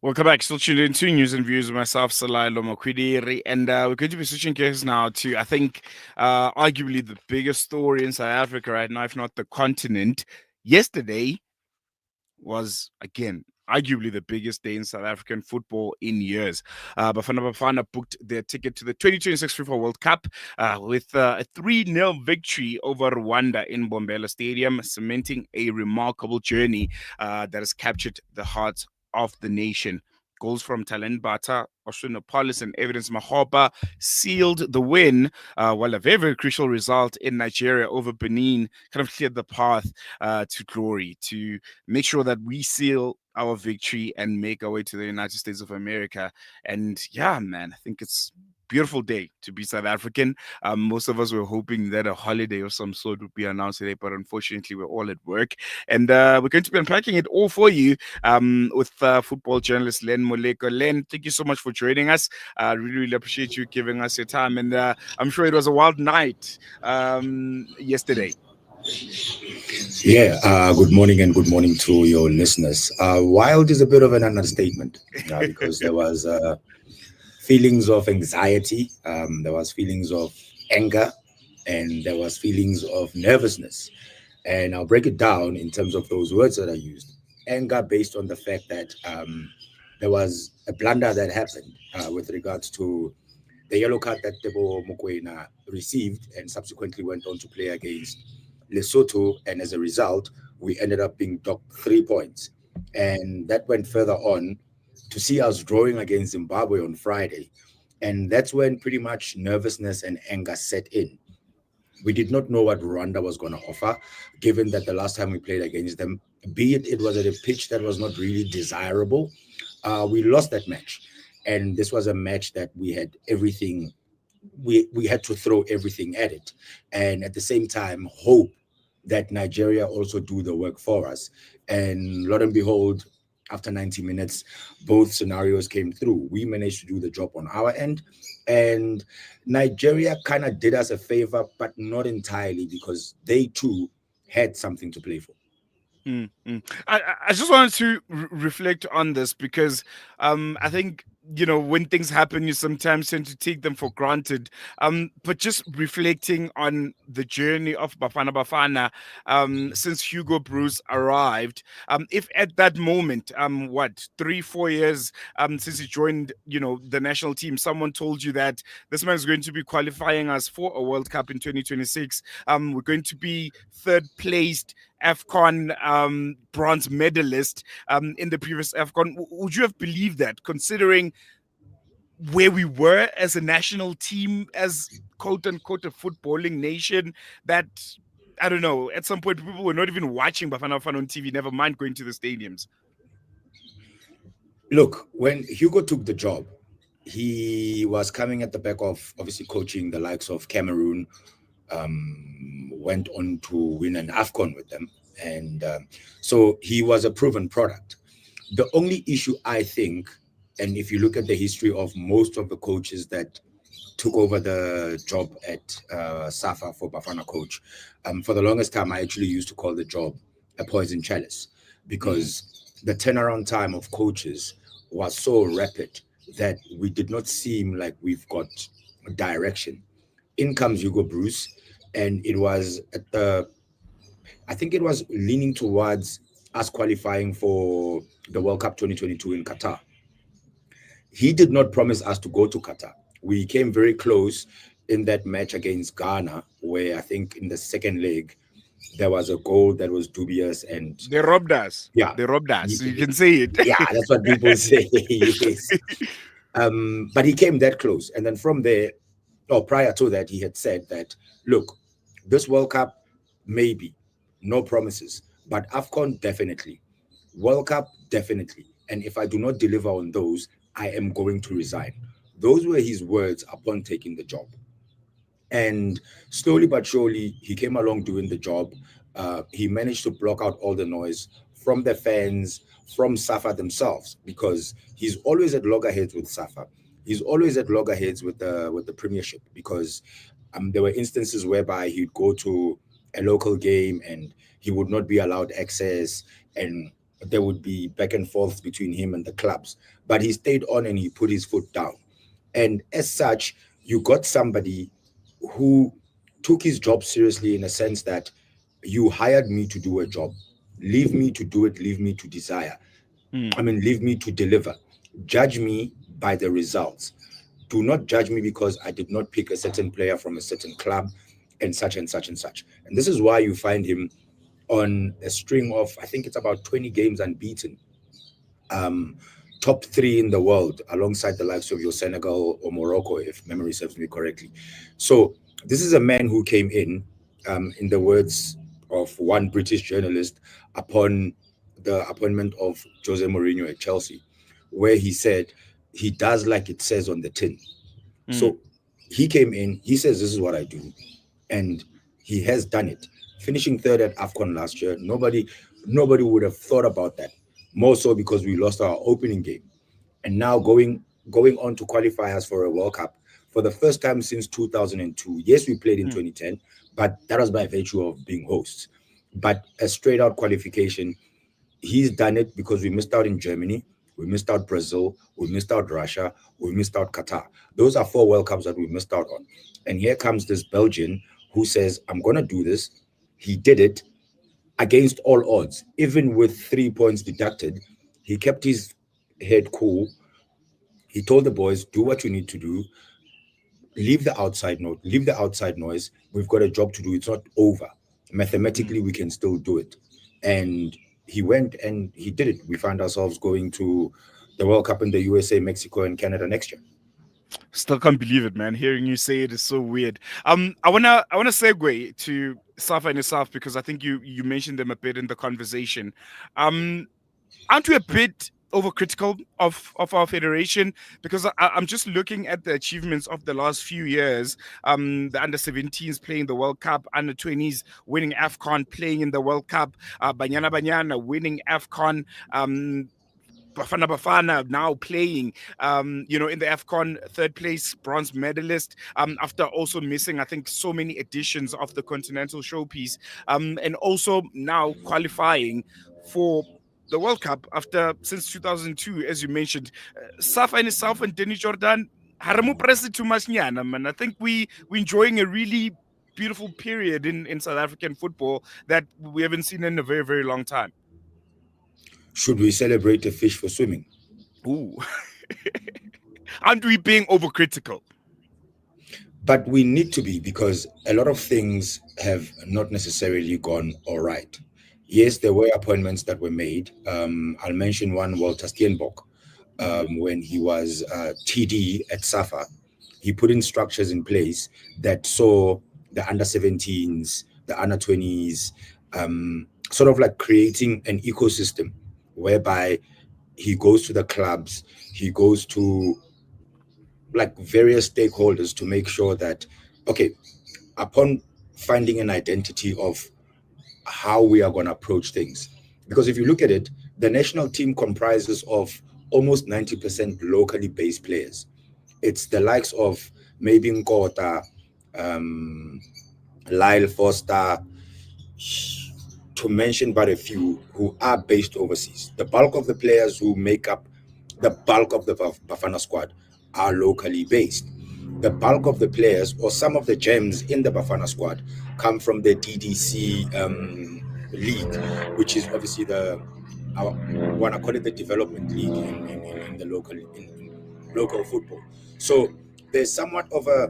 Welcome back. Still tuned in to News and Views with myself, Salai Lomokwidiri. And we're going to be switching gears now to, I think, arguably the biggest story in South Africa right now, if not the continent. Yesterday was, again, arguably the biggest day in South African football in years. Bafana Bafana booked their ticket to the 2026 FIFA World Cup with a 3-0 victory over Rwanda in Bombela Stadium, cementing a remarkable journey that has captured the hearts of the nation. Goals from Talent Bata, Oshinopolis, and Evidence Mahopa sealed the win, while a very, very crucial result in Nigeria over Benin kind of cleared the path to glory, to make sure that we seal our victory and make our way to the United States of America. And yeah, man, I think it's beautiful day to be South African. Most of us were hoping that a holiday of some sort would be announced today, but unfortunately, we're all at work. And we're going to be unpacking it all for you with football journalist Lenn Moleko. Lenn, thank you so much for joining us. I really, really appreciate you giving us your time. And I'm sure it was a wild night yesterday. Yeah, good morning and good morning to your listeners. Wild is a bit of an understatement because there was feelings of anxiety, there was feelings of anger, and there was feelings of nervousness. And I'll break it down in terms of those words that I used. Anger based on the fact that there was a blunder that happened with regards to the yellow card that Tebo Mokoena received and subsequently went on to play against Lesotho. And as a result, we ended up being docked 3 points. And that went further on to see us drawing against Zimbabwe on Friday. And that's when pretty much nervousness and anger set in. We did not know what Rwanda was going to offer, given that the last time we played against them, be it was at a pitch that was not really desirable, we lost that match. And this was a match that we had everything, we had to throw everything at it. And at the same time, hope that Nigeria also do the work for us. And lo and behold, after 90 minutes, both scenarios came through. We managed to do the job on our end. And Nigeria kind of did us a favor, but not entirely because they too had something to play for. I just wanted to reflect on this because I think, when things happen, you sometimes tend to take them for granted. But just reflecting on the journey of Bafana Bafana since Hugo Bruce arrived, if at that moment, 3-4 years since he joined, the national team, someone told you that this man is going to be qualifying us for a World Cup in 2026, we're going to be third placed AFCON bronze medalist in the previous AFCON. Would you have believed that, considering where we were as a national team, as quote unquote a footballing nation, that, I don't know, at some point people were not even watching Bafana Bafana on TV, never mind going to the stadiums? Look, when Hugo took the job, he was coming at the back of obviously coaching the likes of Cameroon, went on to win an AFCON with them. And so he was a proven product. The only issue, I think, and if you look at the history of most of the coaches that took over the job at Safa for Bafana coach, for the longest time, I actually used to call the job a poison chalice because the turnaround time of coaches was so rapid that we did not seem like we've got direction. In comes Hugo Bruce, and it was at the, I think it was leaning towards us qualifying for the World Cup 2022 in Qatar. He did not promise us to go to Qatar. We came very close in that match against Ghana, where I think in the second leg there was a goal that was dubious, and They robbed us. yeah, They robbed us. You can say it. yeah, that's what people say. Yes. But he came that close, and then from there, or prior to that, he had said that, look, this World Cup, maybe, no promises, but AFCON definitely, World Cup definitely, and if I do not deliver on those, I am going to resign. Those were his words upon taking the job. And slowly but surely, he came along doing the job. He managed to block out all the noise from the fans, from Safa themselves, because he's always at loggerheads with Safa. He's always at loggerheads with the Premiership because there were instances whereby he'd go to a local game and he would not be allowed access, and there would be back and forth between him and the clubs. But he stayed on and he put his foot down. And as such, you got somebody who took his job seriously in a sense that you hired me to do a job. Leave me to do it, leave me to desire. Mm. I mean, leave me to deliver. Judge me by the results. Do not judge me because I did not pick a certain player from a certain club and such and such and such. And this is why you find him on a string of, I think it's about 20 games unbeaten, um, top three in the world, alongside the likes of your Senegal or Morocco, if memory serves me correctly. So this is a man who came in the words of one British journalist, upon the appointment of Jose Mourinho at Chelsea, where he said he does like it says on the tin. Mm. So he came in, he says, "This is what I do," and he has done it. Finishing third at AFCON last year, nobody would have thought about that. More so because we lost our opening game, and now going on to qualify us for a World Cup for the first time since 2002. Yes, we played in Mm. 2010, but that was by virtue of being hosts. But a straight out qualification, he's done it because we missed out in Germany, we missed out Brazil, we missed out Russia, we missed out Qatar. Those are four World Cups that we missed out on. And here comes this Belgian who says, "I'm gonna do this." He did it against all odds, even with 3 points deducted. He kept his head cool. He told the boys, "Do what you need to do. Leave the outside note, leave the outside noise. We've got a job to do. It's not over. Mm. Mathematically, we can still do it." And he went and he did it. We found ourselves going to the World Cup in the USA, Mexico, and Canada next year. Still can't believe it, man. Hearing you say it is so weird. I wanna segue to Safa and Isaf because I think you mentioned them a bit in the conversation. Um, aren't we a bit overcritical of our federation? Because I'm just looking at the achievements of the last few years. The under 17s playing the World Cup, under 20s winning AFCON, playing in the World Cup, Banyana Banyana winning AFCON. Bafana Bafana now playing, in the AFCON, third place bronze medalist, after also missing, I think, so many editions of the Continental Showpiece, and also now qualifying for the World Cup after since 2002, as you mentioned. Safa and South and Denny Jordan, haramu press too much, nyana, man. I think we enjoying a really beautiful period in South African football that we haven't seen in a very, very long time. Should we celebrate a fish for swimming? Ooh. Aren't we being overcritical? But we need to be, because a lot of things have not necessarily gone all right. Yes, there were appointments that were made. I'll mention one, Walter Steenbok, Mm. when he was TD at SAFA. He put in structures in place that saw the under 17s, the under 20s, sort of like creating an ecosystem whereby he goes to the clubs, he goes to like various stakeholders to make sure that, okay, upon finding an identity of how we are going to approach things. Because if you look at it, the national team comprises of almost 90% locally based players. It's the likes of maybe Nkota, um, Lyle Foster, to mention but a few, who are based overseas. The bulk of the players who make up the bulk of the Bafana squad are locally based. The bulk of the players, or some of the gems in the Bafana squad, come from the DDC league, which is obviously the, I want to call it the development league in the in local football. So there's somewhat of a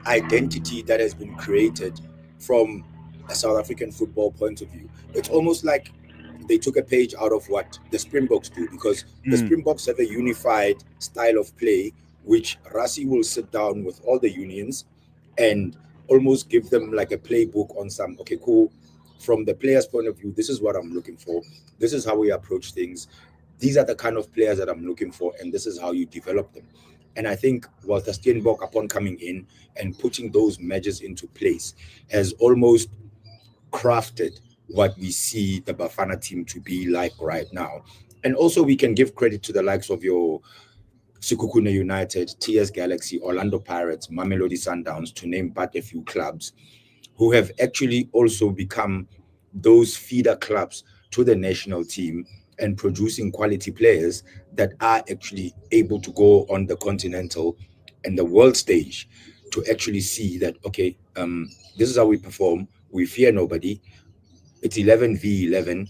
identity that has been created from a South African football point of view. It's almost like they took a page out of what the Springboks do, because the Mm. Springboks have a unified style of play, which Rassi will sit down with all the unions and almost give them like a playbook on some, okay, cool. From the player's point of view, this is what I'm looking for. This is how we approach things. These are the kind of players that I'm looking for, and this is how you develop them. And I think Walter Steenbok, upon coming in and putting those measures into place, has almost crafted what we see the Bafana team to be like right now. And also, we can give credit to the likes of your Sekhukhune United, TS Galaxy, Orlando Pirates, Mamelodi Sundowns, to name but a few clubs, who have actually also become those feeder clubs to the national team and producing quality players that are actually able to go on the continental and the world stage to actually see that, okay, this is how we perform. We fear nobody. It's 11v11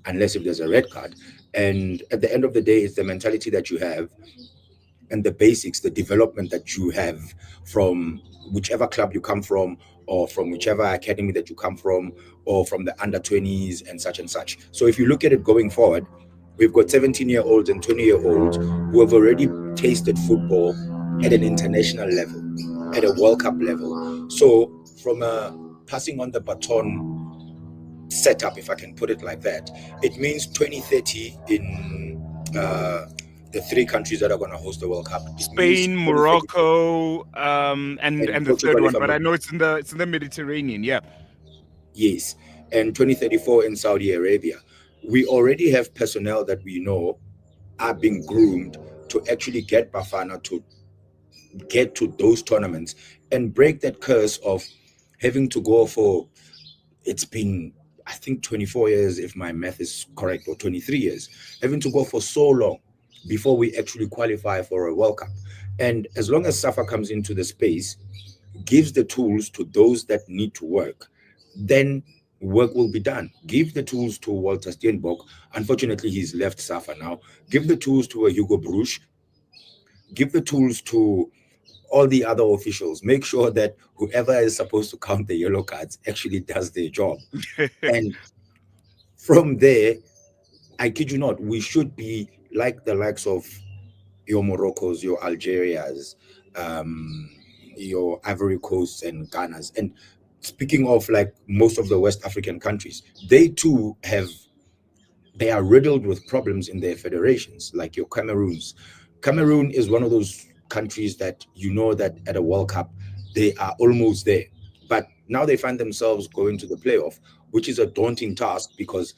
unless if there's a red card. And at the end of the day, it's the mentality that you have and the basics, the development that you have from whichever club you come from, or from whichever academy that you come from, or from the under 20s and such and such. So if you look at it going forward, we've got 17-year-olds and 20-year-olds who have already tasted football at an international level, at a World Cup level. So from a passing on the baton setup, if I can put it like that, it means 2030 in the three countries that are going to host the World Cup. It means Spain, 2034 Morocco, and and the third Portugal, if one, I'm but not I know it's in the Mediterranean. Yeah. yes, and 2034 in Saudi Arabia. We already have personnel that we know are being groomed to actually get Bafana to get to those tournaments and break that curse of having to go for, it's been, I think, 24 years, if my math is correct, or 23 years, having to go for so long before we actually qualify for a World Cup. And as long as SAFA comes into the space, gives the tools to those that need to work, then work will be done. Give the tools to Walter Steenbok. Unfortunately, he's left SAFA now. Give the tools to a Hugo Bruch. Give the tools to all the other officials. Make sure that whoever is supposed to count the yellow cards actually does their job. And from there, I kid you not, we should be like the likes of your Moroccos, your Algerias, um, your Ivory Coasts and Ghanas. And speaking of like most of the West African countries, they too have, they are riddled with problems in their federations, like your Cameroons. Cameroon is one of those countries that you know that at a World Cup they are almost there, but now they find themselves going to the playoff, which is a daunting task because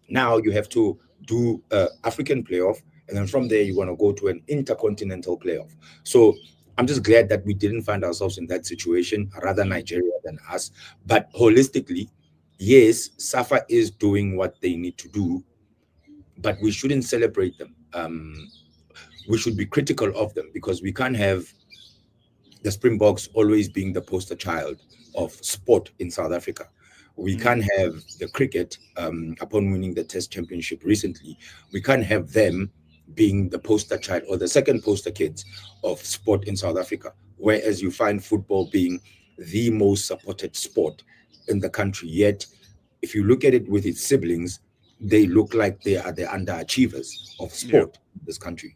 now you have to do a African playoff, and then from there you want to go to an intercontinental playoff. So I'm just glad that we didn't find ourselves in that situation, rather Mm. Nigeria than us. But holistically, yes, Safa is doing what they need to do, but we shouldn't celebrate them. We should be critical of them because we can't have the Springboks always being the poster child of sport in South Africa. We Mm. can't have the cricket, upon winning the Test Championship recently, we can't have them being the poster child or the second poster kids of sport in South Africa. Whereas you find football being the most supported sport in the country. Yet, if you look at it with its siblings, they look like they are the underachievers of Yeah. sport in this country.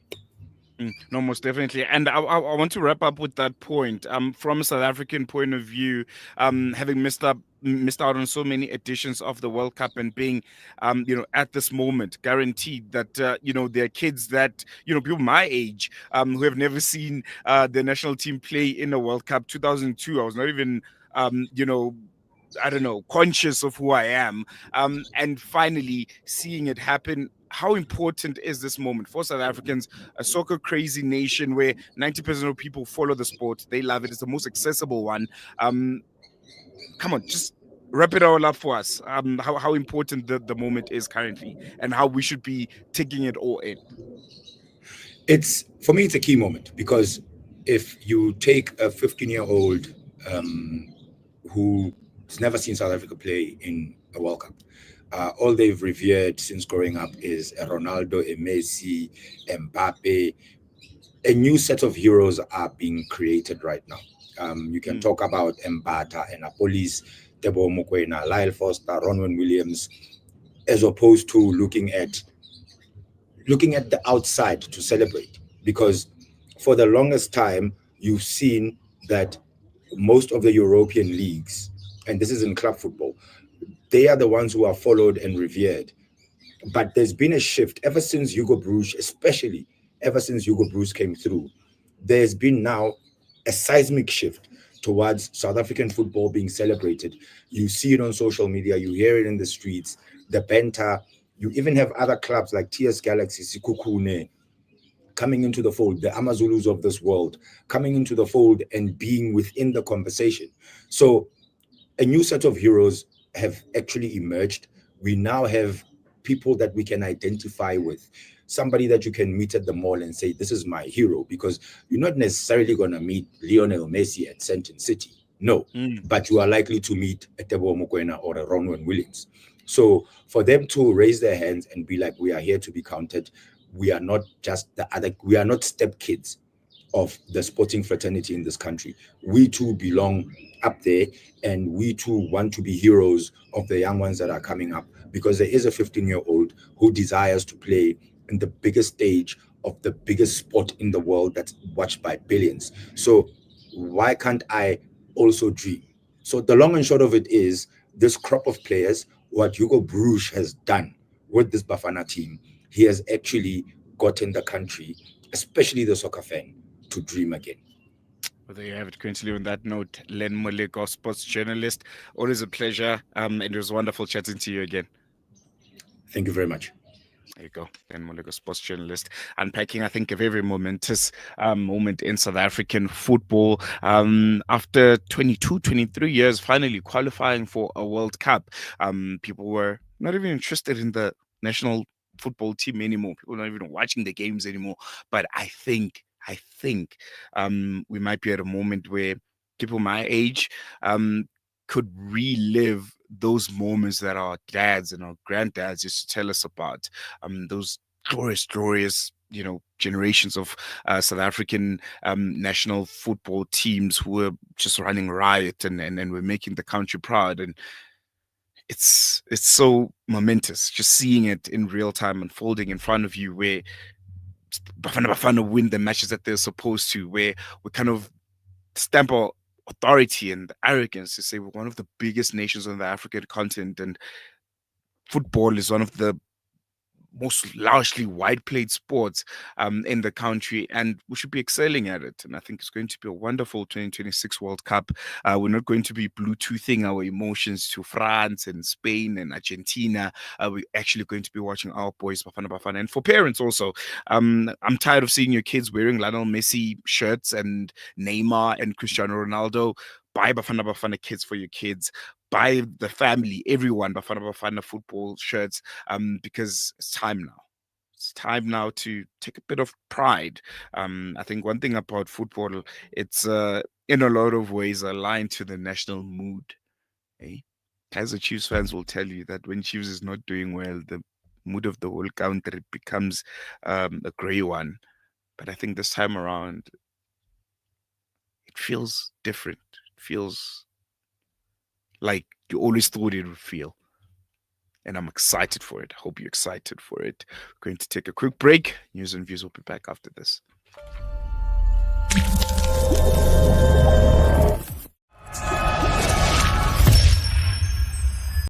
No, most definitely. And I want to wrap up with that point. From a South African point of view, having missed out on so many editions of the World Cup and being, at this moment, guaranteed that there are kids that people my age, who have never seen the national team play in a World Cup. 2002, I was not even, I don't know, conscious of who I am. And finally seeing it happen. How important is this moment for South Africans, a soccer crazy nation where 90% of people follow the sport? They love it. It's the most accessible one. Um, Come on, just wrap it all up for us. How important the moment is currently and how we should be taking it all in. It's for me, it's a key moment because if you take a 15-year-old um, who's never seen South Africa play in a World Cup, all they've revered since growing up is a Ronaldo, a Messi, Mbappe. A new set of heroes are being created right now. You can Mm, talk about Mbata and Apolis, Tebo Mokoena, Lyle Foster, Ronwen Williams, as opposed to looking at the outside to celebrate. Because for the longest time, you've seen that most of the European leagues, and this is in club football, they are the ones who are followed and revered. But there's been a shift ever since Hugo Bruce, especially ever since Hugo Bruce came through. There's been now a seismic shift towards South African football being celebrated. You see it on social media, you hear it in the streets, the banter. You even have other clubs like TS Galaxy, Sikukune, coming into the fold, the Amazulus of this world coming into the fold and being within the conversation. So a new set of heroes have actually emerged. We now have people that we can identify with, somebody that you can meet at the mall and say, this is my hero, because you're not necessarily going to meet Lionel Messi at Central City. No, Mm. but you are likely to meet a Teboho Mokoena or a Ronwen Williams. So for them to raise their hands and be like, we are here to be counted, we are not just the other, we are not stepkids of the sporting fraternity in this country. We too belong up there, and we too want to be heroes of the young ones that are coming up, because there is a 15-year-old who desires to play in the biggest stage of the biggest sport in the world that's watched by billions. So why can't I also dream? So the long and short of it is, this crop of players, what Hugo Bruges has done with this Bafana team, he has actually gotten the country, especially the soccer fan, to dream again. Well, there you have it. Going to leave on that note, Lenn Moleko, sports journalist. Always a pleasure. And it was wonderful chatting to you again. Thank you very much. There you go. Lenn Moleko, sports journalist, unpacking, I think, a very momentous moment in South African football. After 22, 23 years, finally qualifying for a World Cup, people were not even interested in the national football team anymore. People are not even watching the games anymore. But I think we might be at a moment where people my age could relive those moments that our dads and our granddads used to tell us about. Those glorious, generations of South African national football teams who were just running riot and were making the country proud. And it's so momentous just seeing it in real time unfolding in front of you, where Bafana Bafana win the matches that they're supposed to, where we kind of stamp our authority and arrogance to say we're one of the biggest nations on the African continent, and football is one of the most largely wide played sports in the country, and we should be excelling at it. And I think it's going to be a wonderful 2026 World Cup. We're not going to be Bluetoothing our emotions to France and Spain and Argentina. We're actually going to be watching our boys, Bafana Bafana. And for parents also, I'm tired of seeing your kids wearing Lionel Messi shirts and Neymar and Cristiano Ronaldo. Buy Bafana Bafana kids for your kids. Buy the family, everyone, Bafana Bafana football shirts, because it's time now. It's time now to take a bit of pride. I think one thing about football, it's in a lot of ways aligned to the national mood. Eh? Kaiser Chiefs fans will tell you that when Chiefs is not doing well, the mood of the whole country becomes a grey one. But I think this time around, it feels different. It feels like you always thought it would feel. And I'm excited for it. I hope you're excited for it. We're going to take a quick break. News and views will be back after this.